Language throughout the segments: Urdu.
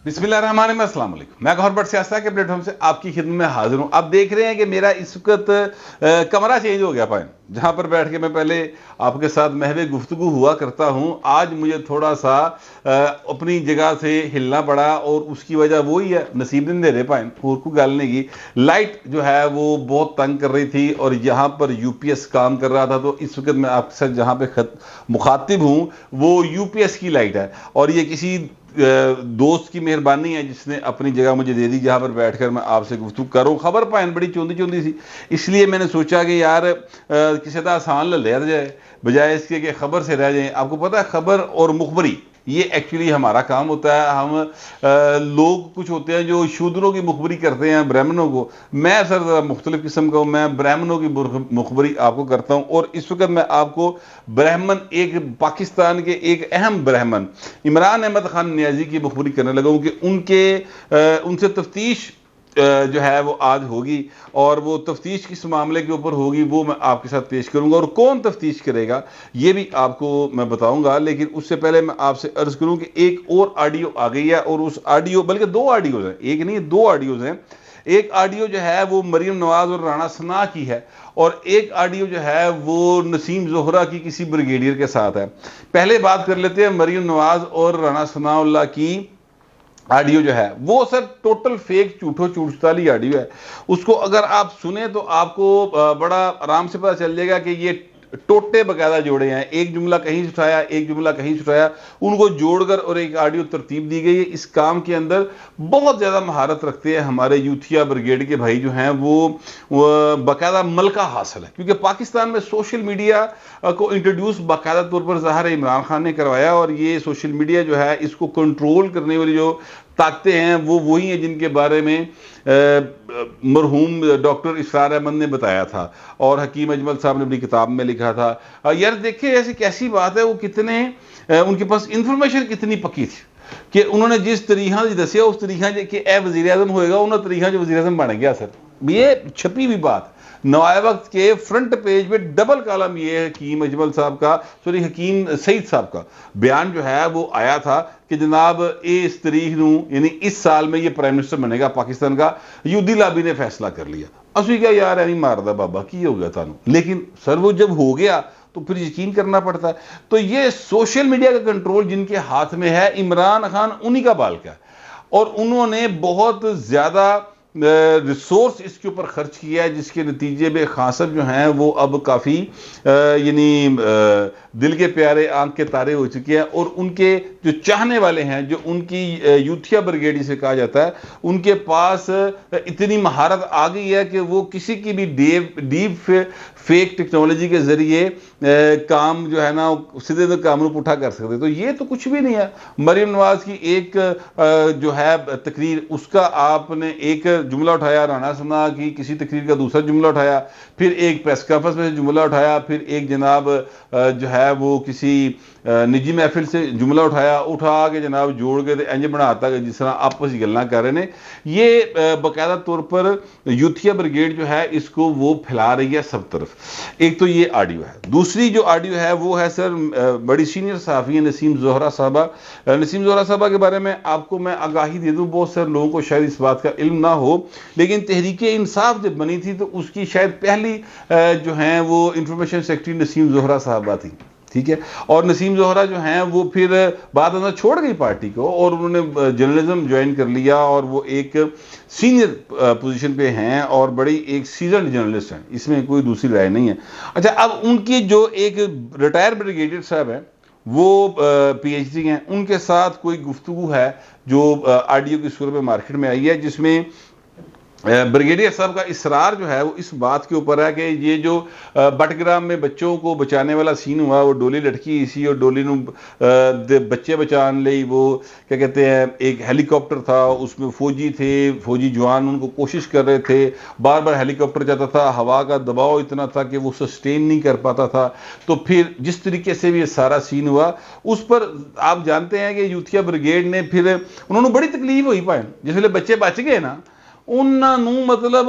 بسم اللہ الرحمن الرحیم، السلام علیکم۔ میں گوہر بٹ سیاستہ کے پلیٹ فارم سے آپ کی خدمت میں حاضر ہوں۔ آپ دیکھ رہے ہیں کہ میرا اس وقت کمرہ چینج ہو گیا پائن، جہاں پر بیٹھ کے میں پہلے آپ کے ساتھ محو گفتگو ہوا کرتا ہوں، آج مجھے تھوڑا سا اپنی جگہ سے ہلنا پڑا، اور اس کی وجہ وہی ہے، نصیب دن دے رہے پائن اور کو گالنے کی لائٹ جو ہے وہ بہت تنگ کر رہی تھی، اور یہاں پر یو پی ایس کام کر رہا تھا۔ تو اس وقت میں آپ کے ساتھ جہاں پہ مخاطب ہوں وہ یو پی ایس کی لائٹ ہے، اور یہ کسی دوست کی مہربانی ہے جس نے اپنی جگہ مجھے دے دی جہاں پر بیٹھ کر میں آپ سے گفتگو کروں۔ خبر پائن بڑی چوندی سی، اس لیے میں نے سوچا کہ یار کسی طرح آسان لے لیا جائے بجائے اس کے کہ خبر سے رہ جائیں۔ آپ کو پتہ ہے خبر اور مخبری یہ ایکچولی ہمارا کام ہوتا ہے۔ ہم لوگ کچھ ہوتے ہیں جو شودروں کی مخبری کرتے ہیں، برہمنوں کو۔ میں ذرا مختلف قسم کا ہوں، میں برہمنوں کی مخبری آپ کو کرتا ہوں، اور اس وقت میں آپ کو برہمن، ایک پاکستان کے ایک اہم برہمن عمران احمد خان نیازی کی مخبری کرنے لگا ہوں کہ ان سے تفتیش جو ہے وہ آج ہوگی، اور وہ تفتیش کس معاملے کے اوپر ہوگی وہ میں آپ کے ساتھ پیش کروں گا، اور کون تفتیش کرے گا یہ بھی آپ کو میں بتاؤں گا۔ لیکن اس سے پہلے میں آپ سے عرض کروں کہ ایک اور آڈیو آ گئی ہے، اور اس آڈیو بلکہ دو آڈیوز ہیں، ایک نہیں دو آڈیوز ہیں۔ ایک آڈیو جو ہے وہ مریم نواز اور رانا ثنا کی ہے، اور ایک آڈیو جو ہے وہ نسیم زہرہ کی کسی بریگیڈیئر کے ساتھ ہے۔ پہلے بات کر لیتے ہیں مریم نواز اور رانا ثنا اللہ کی آڈیو جو ہے وہ سر ٹوٹل فیک چوٹالی آڈیو ہے۔ اس کو اگر آپ سنیں تو آپ کو بڑا آرام سے پتہ چل جائے گا کہ یہ ٹوٹے باقاعدہ جوڑے ہیں، ایک جملہ کہیں سے اٹھایا، ایک جملہ کہیں سے اٹھایا، ان کو جوڑ کر اور ایک آڈیو ترتیب دی گئی ہے۔ اس کام کے اندر بہت زیادہ مہارت رکھتے ہیں ہمارے یوتھیا بریگیڈ کے بھائی جو ہیں، وہ باقاعدہ ملکہ حاصل ہے، کیونکہ پاکستان میں سوشل میڈیا کو انٹروڈیوس باقاعدہ طور پر ظاہر عمران خان نے کروایا، اور یہ سوشل میڈیا جو ہے اس کو کنٹرول کرنے والی جو طاقتیں ہیں وہ وہی ہیں جن کے بارے میں مرحوم ڈاکٹر اسرار احمد نے بتایا تھا، اور حکیم اجمل صاحب نے اپنی کتاب میں لکھا تھا۔ یار دیکھیں ایسی کیسی بات ہے، وہ کتنے ان کے پاس انفارمیشن کتنی پکی تھی کہ انہوں نے جس طریقہ سے دسیا اس طریقہ کہ اے وزیر اعظم ہوئے گا، انہوں طریقہ جو وزیر اعظم بن گیا۔ سر یہ چھپی ہوئی بات نوائے وقت کے فرنٹ پیج پہ ڈبل کالم یہ حکیم اجمل صاحب کا حکیم سعید صاحب کا بیان جو ہے وہ آیا تھا کہ جناب اس تاریخ نو یعنی اس سال میں یہ پرائم منسٹر بنے گا پاکستان کا، یودی لابی نے فیصلہ کر لیا۔ اسی کیا یار نہیں ماردا بابا کی ہو گیا تھا، لیکن سر وہ جب ہو گیا تو پھر یقین کرنا پڑتا ہے۔ تو یہ سوشل میڈیا کا کنٹرول جن کے ہاتھ میں ہے، عمران خان انہی کا بال کا ہے، اور انہوں نے بہت زیادہ ریسورس اس کے اوپر خرچ کیا ہے، جس کے نتیجے میں خاصب جو ہیں وہ اب کافی یعنی دل کے پیارے آنکھ کے تارے ہو چکے ہیں، اور ان کے جو چاہنے والے ہیں، جو ان کی یوتھیا بریگیڈ جسے کہا جاتا ہے، ان کے پاس اتنی مہارت آ گئی ہے کہ وہ کسی کی بھی ڈیپ فیک ٹیکنالوجی کے ذریعے کام جو ہے نا سیدھے کام کو اٹھا کر سکتے۔ تو یہ تو کچھ بھی نہیں ہے۔ مریم نواز کی ایک جو ہے تقریر، اس کا آپ نے ایک جملہ اٹھایا، رانا ثنا کی کسی تقریر کا دوسرا جملہ اٹھایا، پھر ایک پریس کانفرنس میں سے جملہ اٹھایا، پھر ایک جناب جو ہے وہ کسی نجی محفل سے جملہ اٹھا کے جناب جوڑ کے انج بناتا کہ جس طرح آپس گلنا کر رہے ہیں۔ یہ باقاعدہ طور پر یوتھیا بریگیڈ جو ہے اس کو وہ پھیلا رہی ہے سب طرف۔ ایک تو یہ آڈیو ہے، دوسری جو آڈیو ہے وہ ہے سر بڑی سینئر صحافی نسیم زہرہ صاحبہ۔ نسیم زہرہ صاحبہ کے بارے میں آپ کو میں آگاہی دے دوں، بہت سارے لوگوں کو شاید اس بات کا علم نہ ہو، لیکن تحریک انصاف جب بنی تھی تو اس کی شاید پہلی جو ہیں وہ انفارمیشن سیکرٹری نسیم زہرہ صاحبہ تھی، ٹھیک ہے۔ اور نسیم زہرہ جو ہیں وہ پھر بعد میں چھوڑ گئی پارٹی کو، اور انہوں نے جرنلزم جوائن کر لیا، اور وہ ایک سینئر پوزیشن پہ ہیں اور بڑی ایک سیزنڈ جرنلسٹ ہیں، اس میں کوئی دوسری رائے نہیں ہے۔ اچھا، اب ان کی جو ایک ریٹائر بریگیڈیئر صاحب ہیں وہ پی ایچ ڈی ہیں، ان کے ساتھ کوئی گفتگو ہے جو آڈیو کی صورت میں مارکیٹ میں آئی ہے، جس میں بریگیڈیئر صاحب کا اصرار جو ہے وہ اس بات کے اوپر ہے کہ یہ جو بٹگرام میں بچوں کو بچانے والا سین ہوا، وہ ڈولی لٹکی اسی اور ڈولی نو بچے بچان لئی، وہ کیا کہتے ہیں ایک ہیلی کاپٹر تھا، اس میں فوجی تھے، فوجی جوان ان کو کوشش کر رہے تھے، بار بار ہیلی کاپٹر جاتا تھا، ہوا کا دباؤ اتنا تھا کہ وہ سسٹین نہیں کر پاتا تھا۔ تو پھر جس طریقے سے بھی یہ سارا سین ہوا، اس پر آپ جانتے ہیں کہ یوتھیا بریگیڈ نے پھر انہوں نے بڑی تکلیف ہوئی پائے، جس ویلے بچے بچ گئے نا، انہوں مطلب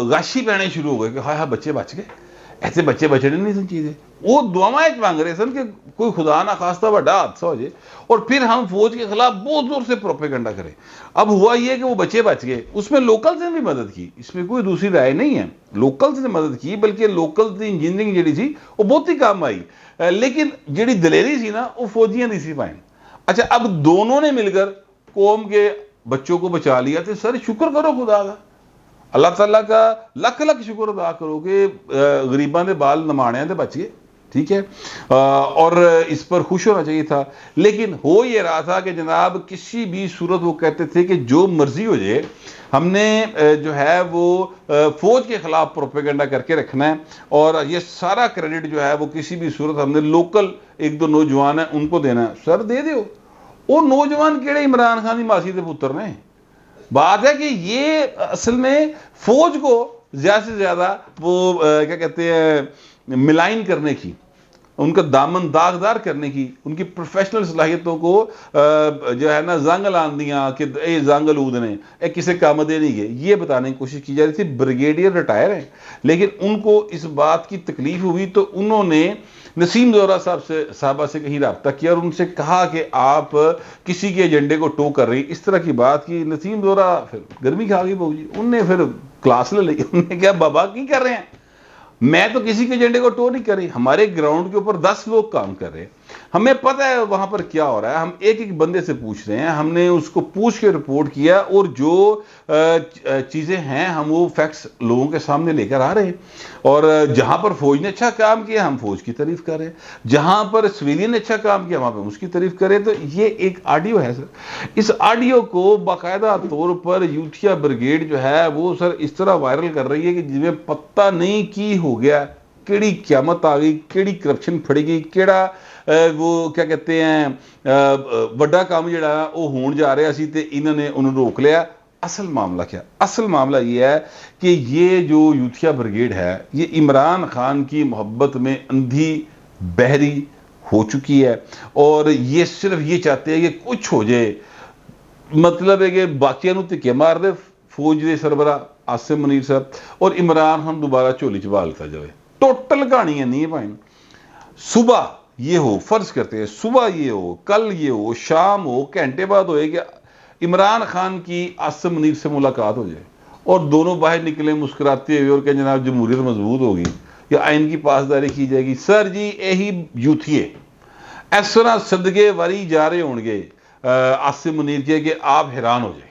غاشی پہنے شروع ہو گئے کہ ہائے ہائے بچے بچ گئے، ایسے بچے بچنے نہیں سن چیزیں وہ دعائیں مانگ رہے سن کہ کوئی خدا نہ خواستہ بڑا حادثہ ہو جائے اور پھر ہم فوج کے خلاف بہت زور سے پروپیگنڈا کریں. اب ہوا یہ کہ وہ بچے بچ گئے, اس میں لوکل سے بھی مدد کی, اس میں کوئی دوسری رائے نہیں ہے, لوکل سے مدد کی, بلکہ لوکل سے انجینئرنگ جڑی تھی وہ بہت ہی کام آئی, لیکن جڑی دلیری تھی نا وہ فوجیاں نہیں سی پائیں. اچھا اب دونوں نے مل کر قوم کے بچوں کو بچا لیا, تو سر شکر کرو خدا کا, اللہ تعالیٰ کا لکھ لکھ شکر ادا کرو کہ غریباں دے بال نمانے دے بچ گئے, ٹھیک ہے, اور اس پر خوش ہونا چاہیے تھا. لیکن ہو یہ رہا تھا کہ جناب کسی بھی صورت وہ کہتے تھے کہ جو مرضی ہو جائے ہم نے جو ہے وہ فوج کے خلاف پروپیگنڈا کر کے رکھنا ہے, اور یہ سارا کریڈٹ جو ہے وہ کسی بھی صورت ہم نے لوکل ایک دو نوجوان ہیں ان کو دینا ہے. سر دے دیو, وہ نوجوان کیڑے عمران خان کی ماسی دے پتر نے. بات ہے کہ یہ اصل میں فوج کو زیادہ سے زیادہ وہ کیا کہتے ہیں ملائن کرنے کی, ان کا دامن داغدار کرنے کی, ان کی پروفیشنل صلاحیتوں کو جو ہے نا زنگ لان دیاں کہ اے زنگ لود نے اے کسے کام دے نہیں گئے, یہ بتانے کی کوشش کی جا رہی تھی. بریگیڈیئر ریٹائر ہیں, لیکن ان کو اس بات کی تکلیف ہوئی تو انہوں نے نسیم زورہ صاحبہ سے کہیں رابطہ کیا اور ان سے کہا کہ آپ کسی کے ایجنڈے کو ٹو کر رہی, اس طرح کی بات کی. نسیم زورہ پھر گرمی کھا گئی بہو جی, ان نے پھر کلاس لے لی, انہوں نے کہا بابا کی کر رہے ہیں, میں تو کسی کے ایجنڈے کو ٹو نہیں کر رہی, ہمارے گراؤنڈ کے اوپر 10 لوگ کام کر رہے ہیں, ہمیں پتہ ہے وہاں پر کیا ہو رہا ہے, ہم ایک ایک بندے سے پوچھ رہے ہیں, ہم نے اس کو پوچھ کے رپورٹ کیا اور جو چیزیں ہیں ہم وہ فیکٹس لوگوں کے سامنے لے کر آ رہے ہیں. اور جہاں پر فوج نے اچھا کام کیا ہم فوج کی تعریف کر رہے ہیں, جہاں پر سویلین نے اچھا کام کیا وہاں پہ اس کی تعریف کریں. تو یہ ایک آڈیو ہے سر, اس آڈیو کو باقاعدہ طور پر یوتھیا بریگیڈ جو ہے وہ سر اس طرح وائرل کر رہی ہے کہ جنہیں پتہ نہیں کی ہو گیا, کیڑی قیامت آ گئی, کیڑی کرپشن پھڑ گئی, کیڑا وہ کیا کہتے ہیں بڑا کام جڑا وہ ہون جا رہا سی تے انہوں نے انہوں روک لیا. اصل معاملہ کیا, اصل معاملہ یہ ہے کہ یہ جو یوتھیا بریگیڈ ہے یہ عمران خان کی محبت میں اندھی بہری ہو چکی ہے, اور یہ صرف یہ چاہتے ہیں کہ کچھ ہو جائے, مطلب ہے کہ باقیوں نو تکے مار دے فوج دے سربراہ عاصم منیر صاحب, اور عمران خان دوبارہ چولی چبا لیتا جائے. ٹوٹل کہانی ہے نہیں ہے بھائی. صبح یہ ہو, فرض کرتے ہیں صبح یہ ہو, کل یہ ہو, شام ہو, گھنٹے بعد ہوئے کہ عمران خان کی عاصم منیر سے ملاقات ہو جائے اور دونوں باہر نکلے مسکراتے ہوئے اور کہ جناب جمہوریت مضبوط ہوگی یا آئین کی پاسداری کی جائے گی. سر جی یہی یوتھیے اس طرح صدقے واری جا رہے ہوں گے عاصم منیر کے کہ آپ حیران ہو جائیں.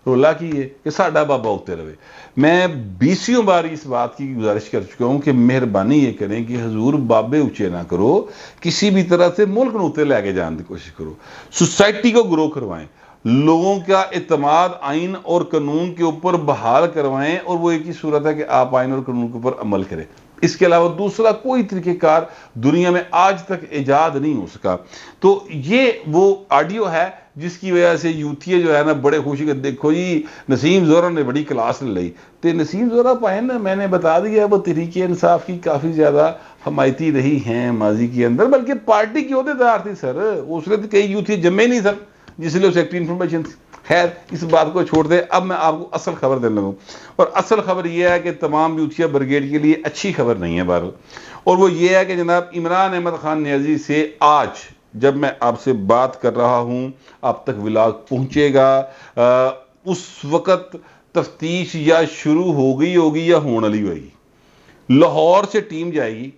رولا کی ہے کہ ساڈا بابا ہوتے رہے. میں 20 بار اس بات کی گزارش کر چکا ہوں کہ مہربانی یہ کریں کہ حضور بابے اونچے نہ کرو, کسی بھی طرح سے ملک نوتے لے کے جانے کی کوشش کرو, سوسائٹی کو گرو کروائیں, لوگوں کا اعتماد آئین اور قانون کے اوپر بحال کروائیں, اور وہ ایک ہی صورت ہے کہ آپ آئین اور قانون کے اوپر عمل کریں. اس کے علاوہ دوسرا کوئی طریقہ کار دنیا میں آج تک ایجاد نہیں ہو سکا. تو یہ وہ آڈیو ہے جس کی وجہ سے یوتھیے جو ہے نا بڑے خوشی کہ دیکھو جی نسیم زورہ نے بڑی کلاس لے لی. تو نسیم زورہ پائیں نا, میں نے بتا دیا وہ تحریک انصاف کی کافی زیادہ حمایتی رہی ہیں ماضی کے اندر, بلکہ پارٹی کی عہدیدار تھی سر. اس نے تو کئی یوتھی جمے نہیں سر جس لیے سیکٹری انفارمیشن. خیر اس بات کو چھوڑ دیں, اب میں آپ کو اصل خبر دینے لگوں, اور اصل خبر یہ ہے کہ تمام یوتھیا بریگیڈ کے لیے اچھی خبر نہیں ہے بہرحال, اور وہ یہ ہے کہ جناب عمران احمد خان نیازی سے آج جب میں آپ سے بات کر رہا ہوں آپ تک ولاگ پہنچے گا, اس وقت تفتیش یا شروع ہو گئی ہوگی یا ہونے والی ہوگی. لاہور سے ٹیم جائے گی,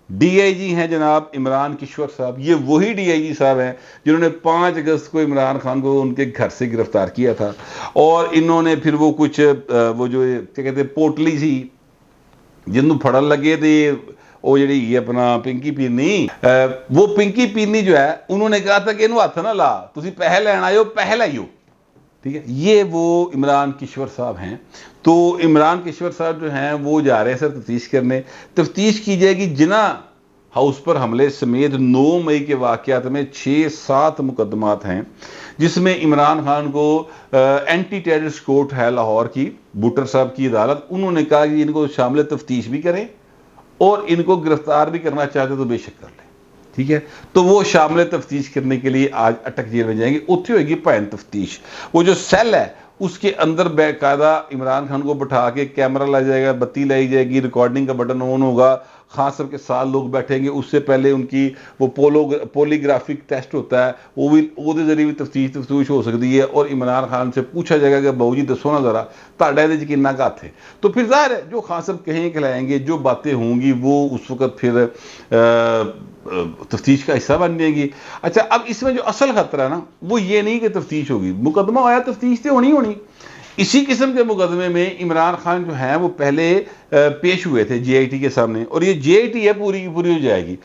ڈی آئی جی ہیں جناب عمران کشور صاحب, یہ وہی ڈی آئی جی صاحب ہیں جنہوں نے 5 اگست کو عمران خان کو ان کے گھر سے گرفتار کیا تھا, اور انہوں نے پھر وہ کچھ وہ جو کیا کہتے ہیں پوٹلی سی جنوں پھڑن لگے تھے, وہ جڑی اپنا پنکی پیرنی, وہ پنکی پیرنی جو ہے انہوں نے کہا تھا کہ انہوں ہاتھ نہ لا, تسی پیسے لین آئے ہو پیسے لائیو, ٹھیک ہے. یہ وہ عمران کشور صاحب ہیں. تو عمران کشور صاحب جو ہیں وہ جا رہے ہیں سر تفتیش کرنے. تفتیش کی جائے گی جناح ہاؤس پر حملے سمیت 9 مئی کے واقعات میں 6-7 مقدمات ہیں, جس میں عمران خان کو اینٹی ٹیررسٹ کورٹ ہے لاہور کی, بھٹر صاحب کی عدالت, انہوں نے کہا کہ ان کو شامل تفتیش بھی کریں اور ان کو گرفتار بھی کرنا چاہتے تو بے شک کر لیں, ٹھیک ہے. تو وہ شامل تفتیش کرنے کے لیے آج اٹک جیل میں جائیں گے, اتھے ہوئے گی پائن تفتیش. وہ جو سیل ہے اس کے اندر باقاعدہ عمران خان کو بٹھا کے کیمرہ لایا جائے گا، بتی لائی جائے گی، ریکارڈنگ کا بٹن آن ہوگا، خان صاحب کے ساتھ لوگ بیٹھیں گے، اس سے پہلے ان کی وہ پولیگرافک ٹیسٹ ہوتا ہے، وہ ذریعے بھی تفتیش ہو سکتی ہے، اور عمران خان سے پوچھا جائے گا کہ بہو جی دسو نا ذرا تہاڈا اہدے وچ کنا ہاتھ ہے۔ تو پھر ظاہر ہے جو خان صاحب کہیں کہلائیں گے، جو باتیں ہوں گی وہ اس وقت پھر تفتیش کا حصہ بن جائے گی۔ اچھا، اب اس میں جو اصل خطرہ ہے نا وہ یہ نہیں کہ تفتیش ہوگی، مقدمہ آیا تفتیش تو ہونی۔ اسی قسم کے مقدمے میں عمران خان جو ہیں وہ پہلے پیش ہوئے تھے جے آئی ٹی کے سامنے، اور یہ جے آئی ٹی ہے پوری کی پوری ہو جائے گی،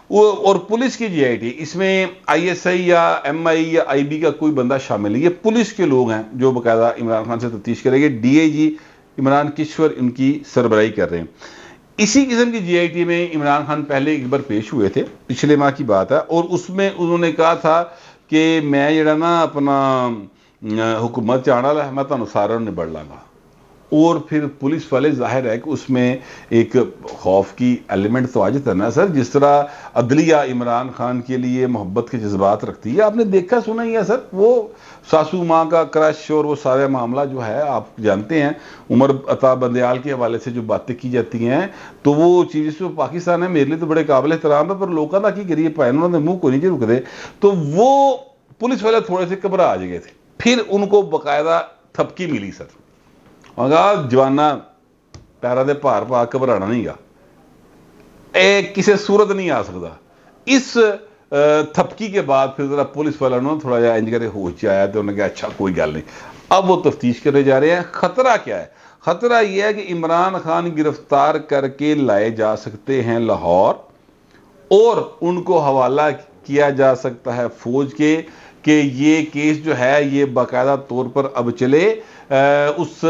اور پولیس کی جے آئی ٹی، اس میں آئی ایس آئی یا ایم آئی یا آئی بی کا کوئی بندہ شامل ہے، یہ پولیس کے لوگ ہیں جو باقاعدہ عمران خان سے تفتیش کریں گے۔ ڈی آئی جی عمران کشور ان کی سربراہی کر رہے ہیں۔ اسی قسم کی جے آئی ٹی میں عمران خان پہلے ایک بار پیش ہوئے تھے، پچھلے ماہ کی بات ہے، اور اس میں انہوں نے کہا تھا کہ میں جڑا نا اپنا حکومت چاہنا ہے، میں تمہیں سارا نبڑ لاں گا۔ اور پھر پولیس والے ظاہر ہے کہ اس میں ایک خوف کی ایلیمنٹ تو آج ہے نا سر، جس طرح عدلیہ عمران خان کے لیے محبت کے جذبات رکھتی ہے، آپ نے دیکھا سنا ہی ہے سر، وہ ساسو ماں کا کرش اور وہ سارے معاملہ جو ہے آپ جانتے ہیں، عمر عطا بندیال کے حوالے سے جو باتیں کی جاتی ہیں، تو وہ چیز جو پاکستان ہے میرے لیے تو بڑے قابل احترام ہے، پر لوگوں کا کی کریے پائے انہوں نے منہ کو نہیں رک دے، تو وہ پولیس والے تھوڑے سے گھبرا گئے تھے۔ پھر ان کو باقاعدہ تھپکی ملی سر، جوانا پیرا دے بھار پا گھبرانا نہیں گا، اے کسی صورت نہیں آ سکتا۔ اس تھپکی کے بعد پھر ذرا پولیس والوں نے تھوڑا جہا انج کرے ہوش آیا، تو انہوں نے کہا اچھا کوئی گل نہیں، اب وہ تفتیش کرے جا رہے ہیں۔ خطرہ کیا ہے؟ خطرہ یہ ہے کہ عمران خان گرفتار کر کے لائے جا سکتے ہیں لاہور، اور ان کو حوالہ کیا جا سکتا ہے فوج کے، کہ یہ کیس جو ہے یہ باقاعدہ طور پر اب چلے اس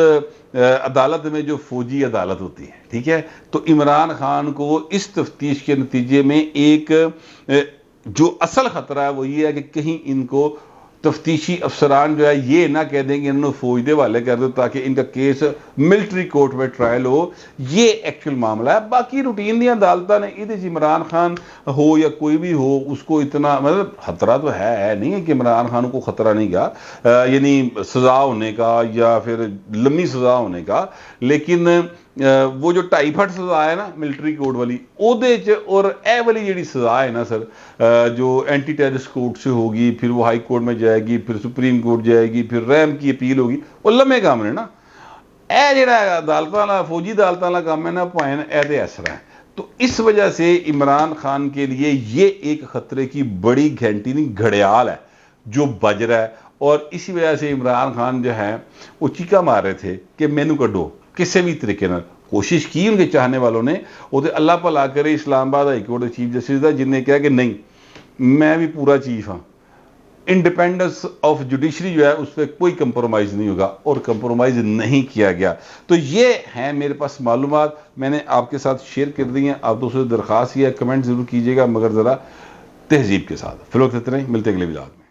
عدالت میں جو فوجی عدالت ہوتی ہے، ٹھیک ہے؟ تو عمران خان کو اس تفتیش کے نتیجے میں ایک جو اصل خطرہ ہے وہ یہ ہے کہ کہیں ان کو تفتیشی افسران جو ہے یہ نہ کہہ دیں کہ انہوں نے فوج دے حوالے کر دو تاکہ ان کا کیس ملٹری کورٹ میں ٹرائل ہو، یہ ایکچوئل معاملہ ہے۔ باقی روٹین دی عدالتاں نے یہ عمران خان ہو یا کوئی بھی ہو اس کو اتنا مطلب خطرہ تو ہے نہیں ہے کہ عمران خان کو خطرہ نہیں گا، یعنی سزا ہونے کا یا پھر لمبی سزا ہونے کا، لیکن وہ جو 2.5 فٹ سزا ہے نا ملٹری کوڈ والی، اور اے والی جیڑی سزا ہے نا سر جو اینٹی ٹیررسٹ کورٹ سے ہوگی، پھر وہ ہائی کورٹ میں جائے گی، پھر سپریم کورٹ جائے گی، پھر ریم کی اپیل ہوگی، وہ لمبے کام نے نا، اے جیڑا عدالت والا فوجی عدالت والا کام ہے نا پوائن اے دے اثر ہے۔ تو اس وجہ سے عمران خان کے لیے یہ ایک خطرے کی بڑی گھنٹی نہیں گھڑیال ہے جو بج رہا ہے، اور اسی وجہ سے عمران خان جو ہے وہ چیخا مار رہے تھے کہ مینو کڈو کسی بھی طریقے نال۔ کوشش کی ان کے چاہنے والوں نے، وہ تو اللہ بھلا کرے اسلام آباد ہائی کورٹ چیف جسٹس دا، جن نے کہا کہ نہیں میں بھی پورا چیف ہاں، انڈیپینڈنس آف جوڈیشری جو ہے اس پہ کوئی کمپرومائز نہیں ہوگا، اور کمپرومائز نہیں کیا گیا۔ تو یہ ہیں میرے پاس معلومات، میں نے آپ کے ساتھ شیئر کر دی ہیں، آپ دوستوں سے درخواست یہ ہے کمنٹ ضرور کیجیے گا، مگر ذرا تہذیب کے ساتھ۔ فی الوقت اتنا ہی، ملتے اگلے ولاگ میں۔